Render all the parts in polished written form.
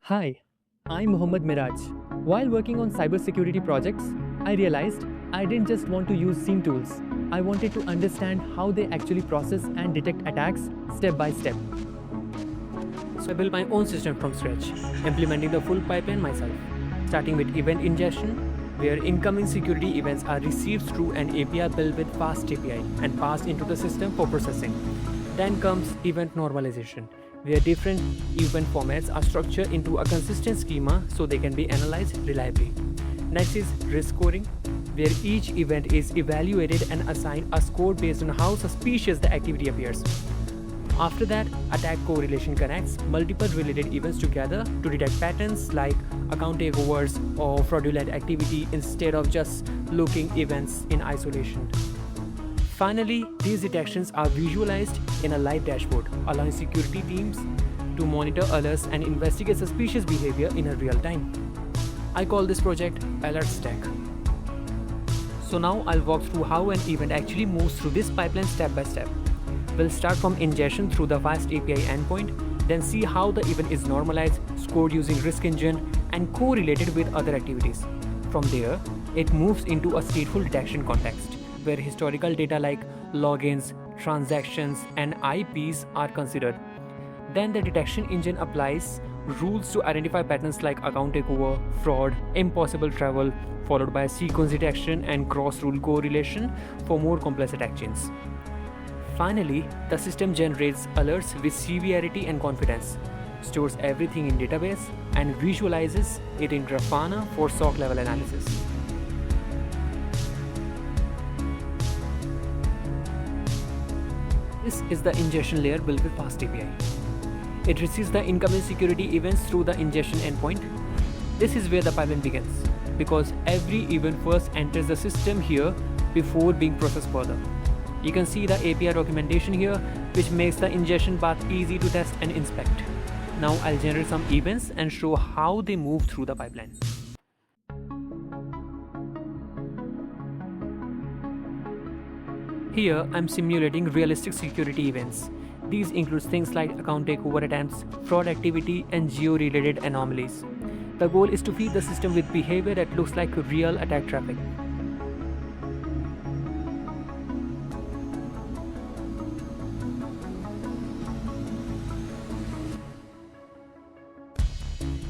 Hi, I'm Mohammad Miraj. While working on cybersecurity projects, I realized I didn't just want to use SIEM tools. I wanted to understand how they actually process and detect attacks step by step. So I built my own system from scratch, implementing the full pipeline myself, starting with event ingestion, where incoming security events are received through an API built with FastAPI and passed into the system for processing. Then comes event normalization, where different event formats are structured into a consistent schema so they can be analyzed reliably. Next is risk scoring, where each event is evaluated and assigned a score based on how suspicious the activity appears. After that, attack correlation connects multiple related events together to detect patterns like account takeovers or fraudulent activity instead of just looking events in isolation. Finally, these detections are visualized in a live dashboard, allowing security teams to monitor alerts and investigate suspicious behavior in a real time. I call this project AlertStack. So now I'll walk through how an event actually moves through this pipeline step by step. We'll start from ingestion through the FastAPI endpoint, then see how the event is normalized, scored using risk engine, and correlated with other activities. From there, it moves into a stateful detection context, where historical data like logins, transactions, and IPs are considered. Then the detection engine applies rules to identify patterns like account takeover, fraud, impossible travel, followed by sequence detection and cross-rule correlation for more complex attack chains. Finally, the system generates alerts with severity and confidence, stores everything in database, and visualizes it in Grafana for SOC level analysis. This is the ingestion layer built with FastAPI. It receives the incoming security events through the ingestion endpoint. This is where the pipeline begins, because every event first enters the system here before being processed further. You can see the API documentation here, which makes the ingestion path easy to test and inspect. Now I'll generate some events and show how they move through the pipeline. Here I'm simulating realistic security events. These include things like account takeover attempts, fraud activity, and geo-related anomalies. The goal is to feed the system with behavior that looks like real attack traffic.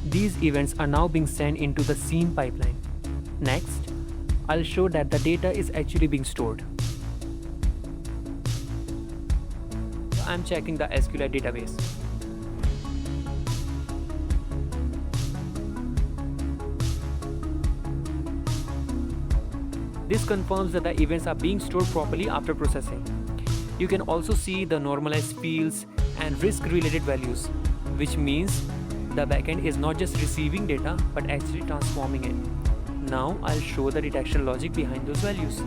These events are now being sent into the SIEM pipeline. Next, I'll show that the data is actually being stored. I'm checking the SQLite database. This confirms that the events are being stored properly after processing. You can also see the normalized fields and risk-related values, which means the backend is not just receiving data but actually transforming it. Now I'll show the detection logic behind those values.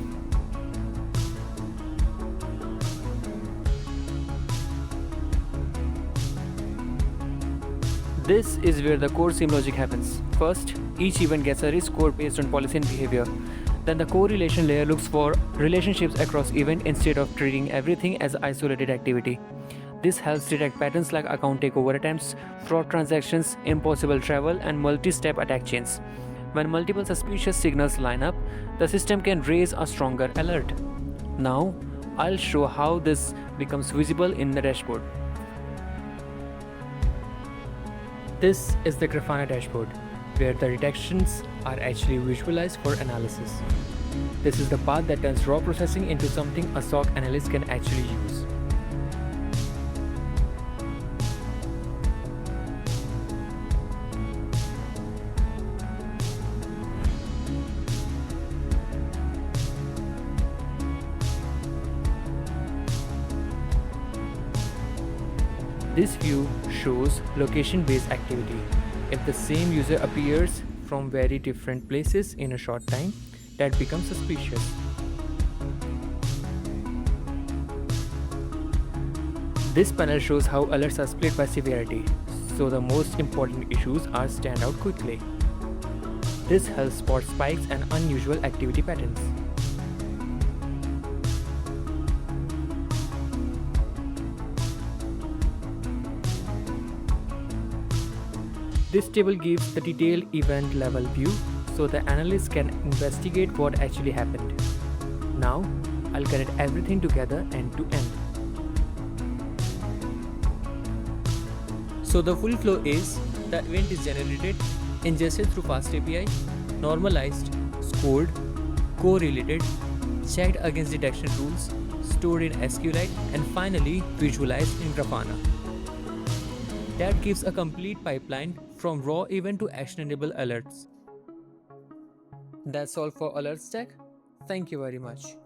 This is where the core SIEM logic happens. First, each event gets a risk score based on policy and behavior. Then the correlation layer looks for relationships across events instead of treating everything as isolated activity. This helps detect patterns like account takeover attempts, fraud transactions, impossible travel, and multi-step attack chains. When multiple suspicious signals line up, the system can raise a stronger alert. Now, I'll show how this becomes visible in the dashboard. This is the Grafana dashboard, where the detections are actually visualized for analysis. This is the part that turns raw processing into something a SOC analyst can actually use. This view shows location-based activity. If the same user appears from very different places in a short time, that becomes suspicious. This panel shows how alerts are split by severity, so the most important issues are stand out quickly. This helps spot spikes and unusual activity patterns. This table gives the detailed event level view so the analyst can investigate what actually happened. Now, I'll connect everything together end to end. So the full flow is: the event is generated, ingested through FastAPI, normalized, scored, correlated, checked against detection rules, stored in SQLite, and finally visualized in Grafana. That gives a complete pipeline from raw event to actionable alerts. That's all for AlertStack. Thank you very much.